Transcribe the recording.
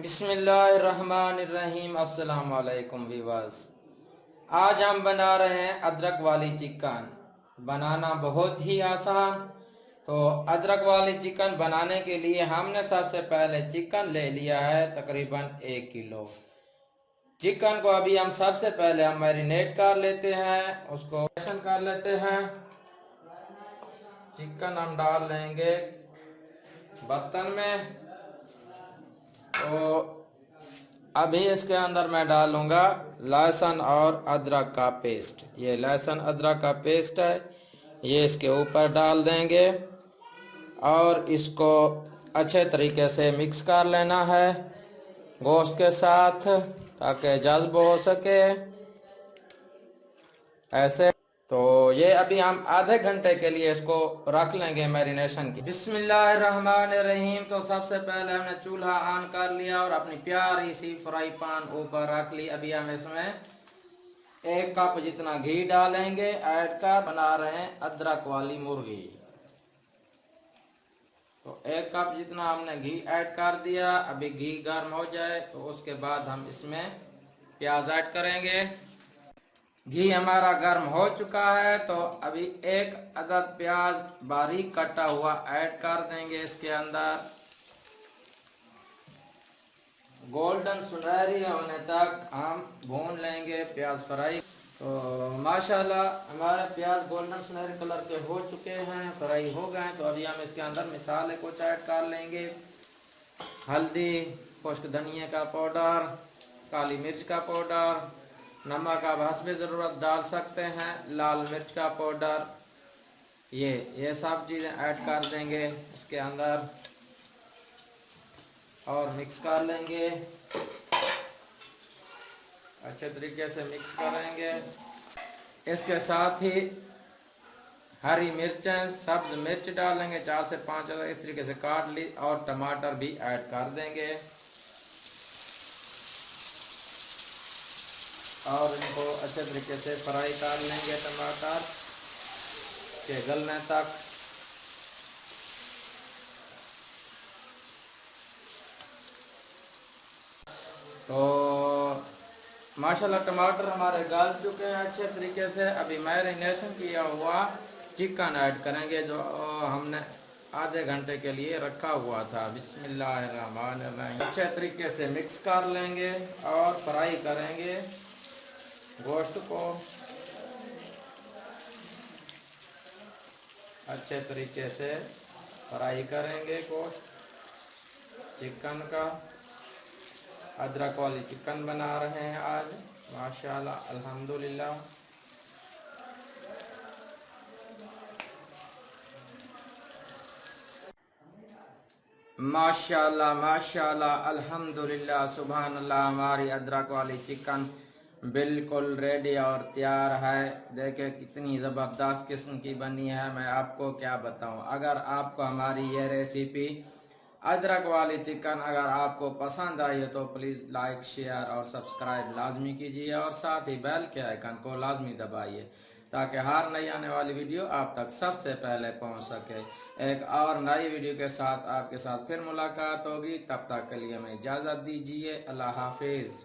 बिस्मिल्लाहिर्रहमानिर्रहीम। अस्सलाम वालेकुम व्यूअर्स। आज हम बना रहे हैं अदरक वाली चिकन। बनाना बहुत ही आसान। तो अदरक वाली चिकन बनाने के लिए हमने सबसे पहले चिकन ले लिया है तकरीबन 1 किलो। चिकन को अभी हम सबसे पहले मैरिनेट कर लेते हैं, उसको कर लेते हैं। चिकन हम डाल लेंगे बर्तन में। तो अभी इसके अंदर मैं डालूंगा लहसुन और अदरक का पेस्ट। ये लहसुन अदरक का पेस्ट है, ये इसके ऊपर डाल देंगे और इसको अच्छे तरीके से मिक्स कर लेना है गोश्त के साथ ताकि जज्ब हो सके ऐसे। तो ये अभी हम आधे घंटे के लिए इसको रख लेंगे मैरिनेशन की। बिस्मिल्लाहिर्रहमानिर्रहीम। तो सबसे पहले हमने चूल्हा ऑन कर लिया और अपनी प्यारी सी फ्राई पैन ऊपर रख ली। अभी हम इसमें 1 कप जितना घी डालेंगे, ऐड कर बना रहे हैं अदरक वाली मुर्गी। तो 1 कप जितना हमने घी ऐड कर दिया। अभी घी गर्म हो जाए तो उसके बाद हम इसमें प्याज ऐड करेंगे। घी हमारा गर्म हो चुका है तो अभी 1 अदद प्याज बारीक कटा हुआ ऐड कर देंगे इसके अंदर। गोल्डन सुनहरी होने तक हम भून लेंगे प्याज फ्राई। तो माशाल्लाह हमारे प्याज गोल्डन सुनहरी कलर के हो चुके हैं, फ्राई हो गए। तो अभी हम इसके अंदर मसाले कुछ ऐड कर लेंगे। हल्दी, खुश्क धनिया का पाउडर, काली मिर्च का पाउडर, नमक आप हस्बे ज़रूरत डाल सकते हैं, लाल मिर्च का पाउडर, ये सब चीज़ें ऐड कर देंगे इसके अंदर और मिक्स कर लेंगे। अच्छे तरीके से मिक्स करेंगे। इसके साथ ही हरी मिर्चें, सब्ज मिर्च डालेंगे 4 से 5 इस तरीके से काट ली, और टमाटर भी ऐड कर देंगे और इनको अच्छे तरीके से फ्राई कर लेंगे टमाटर के गलने तक। तो माशाल्लाह टमाटर हमारे गल चुके हैं अच्छे तरीके से। अभी मैरिनेशन किया हुआ चिकन ऐड करेंगे जो हमने आधे घंटे के लिए रखा हुआ था। बिस्मिल्लाहिर्रहमानिर्रहीम। अच्छे तरीके से मिक्स कर लेंगे और फ्राई करेंगे गोश्त को अच्छे तरीके से फ्राई करेंगे गोश्त चिकन का। अदरक वाली चिकन बना रहे हैं आज माशाल्लाह अल्हम्दुलिल्लाह। माशाल्लाह माशाल्लाह अल्हम्दुलिल्लाह सुभान अल्लाह। हमारी अदरक वाली चिकन बिल्कुल रेडी और तैयार है। देखे कितनी ज़बरदस्त किस्म की बनी है, मैं आपको क्या बताऊं। अगर आपको हमारी ये रेसिपी अदरक वाली चिकन अगर आपको पसंद आई है तो प्लीज़ लाइक, शेयर और सब्सक्राइब लाजमी कीजिए और साथ ही बेल के आइकन को लाजमी दबाइए ताकि हर नई आने वाली वीडियो आप तक सबसे पहले पहुंच सके। एक और नई वीडियो के साथ आपके साथ फिर मुलाकात होगी। तब तक के लिए हमें इजाज़त दीजिए। अल्लाह हाफिज़।